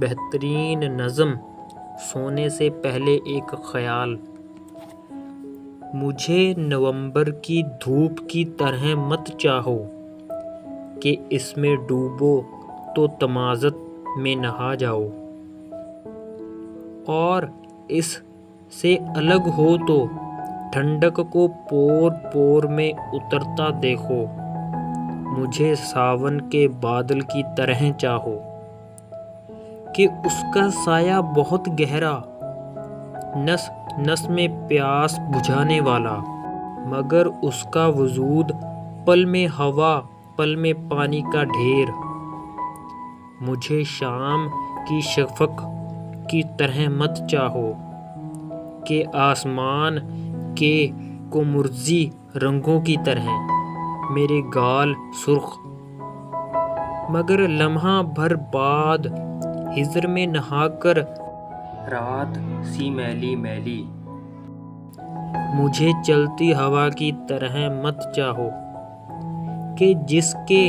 بہترین نظم، سونے سے پہلے ایک خیال۔ مجھے نومبر کی دھوپ کی طرح مت چاہو کہ اس میں ڈوبو تو تمازت میں نہا جاؤ، اور اس سے الگ ہو تو ٹھنڈک کو پور پور میں اترتا دیکھو۔ مجھے ساون کے بادل کی طرح چاہو کہ اس کا سایہ بہت گہرا، نس نس میں پیاس بجھانے والا، مگر اس کا وجود پل میں ہوا، پل میں پانی کا ڈھیر۔ مجھے شام کی شفق کی طرح مت چاہو کہ آسمان کے قمرزی رنگوں کی طرح میرے گال سرخ، مگر لمحہ بھر بعد ہجر میں نہا کر رات سی میلی میلی۔ مجھے چلتی ہوا کی طرح مت چاہو کہ جس کے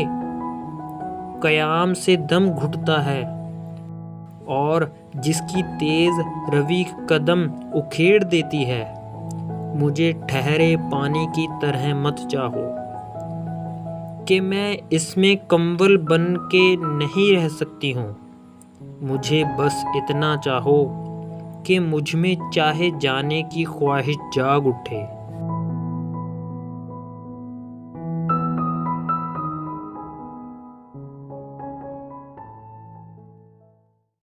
قیام سے دم گھٹتا ہے اور جس کی تیز روی قدم اکھیڑ دیتی ہے۔ مجھے ٹھہرے پانی کی طرح مت چاہو کہ میں اس میں کمبل بن کے نہیں رہ سکتی ہوں۔ مجھے بس اتنا چاہو کہ مجھ میں چاہے جانے کی خواہش جاگ اٹھے۔